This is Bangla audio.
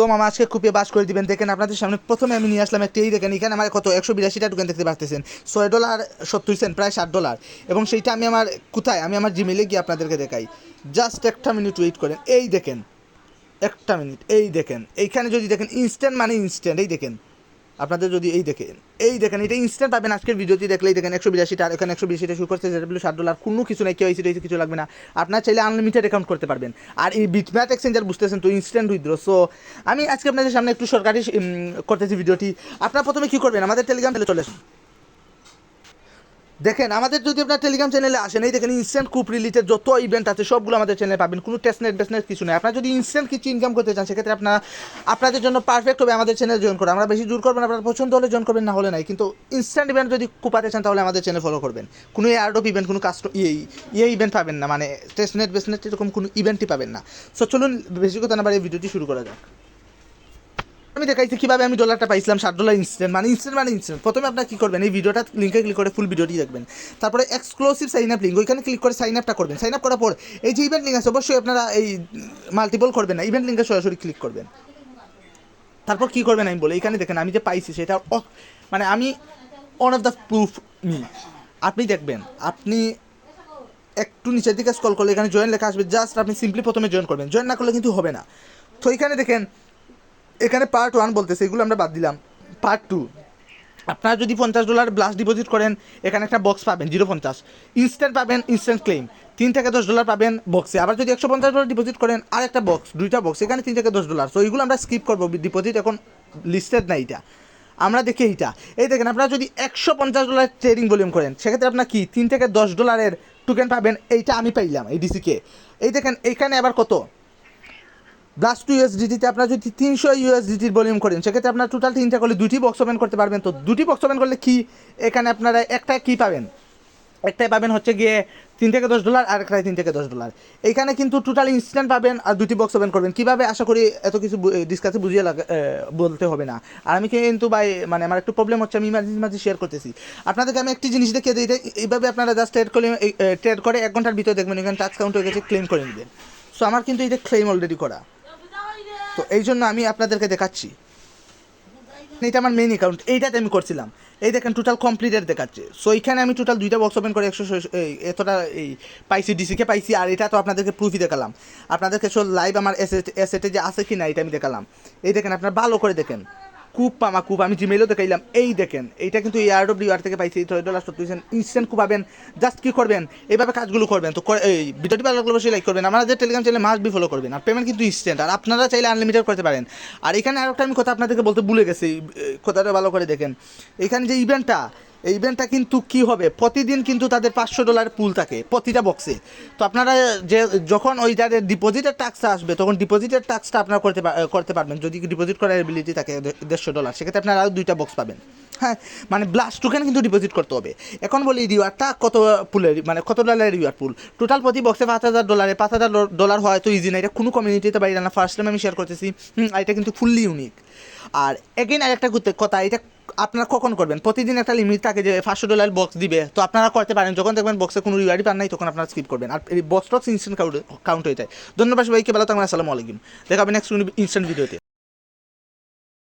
তো মামা আজকে কুপিয়ে বাস করে দিবেন। দেখেন আপনাদের সামনে প্রথমে আমি নিয়ে আসলাম একটি, এই দেখেন এখানে আমার কত 182টা টোকেন দেখতে পাচ্ছেন, $6.70 প্রায় $60। এবং সেইটা আমি আমার কোথায়, আমি আমার জিমেলে গিয়ে আপনাদেরকে দেখাই। জাস্ট একটা মিনিট ওয়েট করেন। এই দেখেন, একটা মিনিট, এই দেখেন এইখানে যদি দেখেন ইনস্ট্যান্ট মানে ইনস্ট্যান্ট, এই দেখেন আপনাদের যদি এই দেখেন এটা ইনস্ট্যান্ট পাবেন। আজকের ভিডিওটি দেখলেই দেখেন 182টা, এখানে 182টা শুরু করছে, যেটা বলে $60, কোনো কিছু নাই, কেওয়াইসি টেওয়াইসি কিছু লাগবে না। আপনার চাইলে আনলিমিটেড অ্যাকাউন্ট করতে পারবেন। আর এই বিটম্যাট এক্সচেঞ্জার বুঝতেছেন তো, ইনস্ট্যান্ট উইথড্র। সো আমি আজকে আপনাদের সামনে একটু সরকারি করতেছি ভিডিওটি। আপনারা প্রথমে কী করবেন, আমাদের টেলিগ্রাম চ্যানেলে চলে আসুন। দেখেন আমাদের যদি আপনার টেলিগ্রাম চ্যানেলে আসেন, এই দেখেন ইনস্ট্যান্ট কুপ রিলেটেড যত ইভেন্ট আছে সবগুলো আমাদের চ্যানেলে পাবেন। কোনো টেস্টনেট বেসনেট কিছু নেই। আপনারা যদি ইনস্ট্যান্ট কিছু ইনকাম করতে চান, সেক্ষেত্রে আপনাদের জন্য পারফেক্ট হবে আমাদের চ্যানেল জয়েন করা। আমরা বেশি জোর করবেন, আপনার পছন্দ হলে জয়েন করবেন, না হলে নাই। কিন্তু ইনস্ট্যান্ট ইভেন্ট যদি কুপাতে চান, তাহলে আমাদের চ্যানেল ফলো করবেন। কোনো এয়ারড্রপ ইভেন্ট, কোনো ইভেন্ট পাবেন না, মানে টেস্টনেট বেসনেট এরকম কোনো ইভেন্টই পাবেন না। সো চলুন বেশি কথা না বাড়ি এই ভিডিওটি শুরু করা যাক। আমি দেখাইছি কীভাবে আমি ডলারটা পাইছিলাম, $60 ইনস্ট্যান্ট। প্রথমে আপনার কী করবেন, এই ভিডিওটা লিঙ্কে ক্লিক করে ফুল ভিডিওটি দেখবেন। তারপরে এক্সক্লুসিভ সাইন আপ লিঙ্ক, ওইখানে ক্লিক করে সাইন আপটা করবেন। সাইন আপ করার পর এই যে ইভেন্ট লিঙ্ক আছে, অবশ্যই আপনারা এই মাল্টিপল করবেন না, ইভেন্ট লিঙ্কে সরাসরি ক্লিক করবেন। তারপর কী করবেন আমি বলি, এখানে দেখেন আমি যে পাইছি সেটা মানে আমি one of the proof me. আপনি দেখবেন, আপনি একটু নিচের দিকে স্ক্রল করলে এখানে জয়েন লেখা আসবে, জাস্ট আপনি সিম্পলি প্রথমে জয়েন করবেন। জয়েন না করলে কিন্তু হবে না। তো এখানে দেখেন, এখানে পার্ট 1 বলতেছে, এগুলো আমরা বাদ দিলাম। পার্ট 2, আপনারা যদি $50 ব্লাস্ট ডিপোজিট করেন, এখানে একটা বক্স পাবেন 0.50 ইনস্ট্যান্ট পাবেন, ইনস্ট্যান্ট ক্লেম। $3 থেকে $10 পাবেন বক্সে। আবার যদি $150 ডিপোজিট করেন, আর একটা বক্স, দুইটা বক্স, এখানে $3 থেকে $10। তো এইগুলো আমরা স্কিপ করবো, ডিপোজিট এখন লিস্টেড না এইটা। আমরা দেখি এইটা, এই দেখেন আপনারা যদি $150 ট্রেডিং ভলিউম করেন, সেক্ষেত্রে আপনার কি $3 থেকে $10 টোকেন পাবেন। এইটা আমি পাইলাম এই ডিসিকে। এই দেখেন এইখানে আবার কত ব্লাস্ট USDT আপনারা যদি 300 USDT ভলিউম করেন, সেক্ষেত্রে আপনার টোটাল 3টা করলে 2টি বক্স ওপেন করতে পারবেন। তো 2টি বক্স ওপেন করলে কি, এখানে আপনারা একটা কী পাবেন, একটাই পাবেন হচ্ছে গিয়ে $3 থেকে $10, আর একটাই $3 থেকে $10। এইখানে কিন্তু টোটাল ইনস্ট্যান্ট পাবেন, আর 2টি বক্স ওপেন করবেন। কীভাবে, আশা করি এত কিছু ডিসকাসে বুঝিয়ে বলতে হবে না। আর আমি কিন্তু মানে আমার একটু প্রবলেম হচ্ছে, আমি মাঝে শেয়ার করতেছি আপনাদেরকে। আমি একটি জিনিস দেখিয়ে দিই, এইভাবে আপনারা জাস্ট ট্রেড করে 1 ঘন্টার ভিতরে দেখবেন এখানে টাস্ক কাউন্ট হয়ে গেছে, ক্লেম করে নেবেন। সো আমার কিন্তু এটা ক্লেম অলরেডি করা, তো এই জন্য আমি আপনাদেরকে দেখাচ্ছি। এটা আমার মেইন অ্যাকাউন্ট, এইটাতে আমি করছিলাম। এই দেখেন টোটাল কমপ্লিটেড দেখাচ্ছে। সো এইখানে আমি টোটাল 2টা বক্স ওপেন করে এতটা এই পাইছি, ডিসিকে পাইছি। আর এটা তো আপনাদেরকে প্রুফই দেখালাম, আপনাদেরকে সব লাইভ আমার এসেটে যে আছে কি না এটা আমি দেখালাম। এই দেখেন আপনারা ভালো করে দেখেন, কূপ আমি জিমেলও দেখাইলাম। এই দেখেন এইটা কিন্তু এয়ারডব্লিউআর থেকে পাইছি, $6.70 ইনস্ট্যান্ট কূপ পাবেন। জাস্ট কী করবেন, এইভাবে কাজগুলো করবেন। তো এই ভিডিওটি ভালো লাগলে অবশ্যই লাইক করবেন, আমাদের টেলিগ্রাম চ্যানেলে মাস্ট বি ফলো করবেন। আর পেমেন্ট কিন্তু ইনস্ট্যান্ট, আর আপনারা চাইলে আনলিমিটেড করতে পারেন। আর এখানে আরেকটা আমি কথা আপনাদেরকে বলতে ভুলে গেছি, কথাটা ভালো করে দেখেন। এখানে যে এই ইভেন্টটা কিন্তু কী হবে, প্রতিদিন কিন্তু তাদের $500 পুল থাকে প্রতিটা বক্সে। তো আপনারা যখন ওইটার ডিপোজিটের টাক্সটা আসবে, তখন ডিপোজিটের টাক্সটা আপনারা করতে পারবেন। যদি ডিপোজিট করার এবিলিটি থাকে $150, সেক্ষেত্রে আপনারা আরও 2টা বক্স পাবেন। হ্যাঁ, মানে ব্লাস্ট টোকেন কিন্তু ডিপোজিট করতে হবে। এখন বলি রিওয়ার্ডটা কত পুলের, মানে কত ডলারের রিওয়ার্ড পুল। টোটাল প্রতি বক্সে $5000, $5000 হয় তো ইজি না, এটা কোনো কমিউনিটিতে বাইরে না, ফার্স্ট টাইম আমি শেয়ার করতেছি। এটা কিন্তু ফুললি ইউনিক। আর এগেইন আরেকটা কথা, এটা আপনারা কখন করবেন, প্রতিদিন একটা লিমিট থাকে যে $500 বক্স দিবে। তো আপনারা করতে পারেন, যখন দেখবেন বক্সে কোনো রিওয়ার্ডই পান নাই, তখন আপনারা স্কিপ করবেন। আর এই বক্স ইনস্ট্যান্ট কাউন্ট হয়ে যায়। ধন্যবাদ সবাইকে, ভালো থাকবেন, আসসালামু আলাইকুম। দেখা হবে নেক্সট ইনস্ট্যান্ট ভিডিওতে।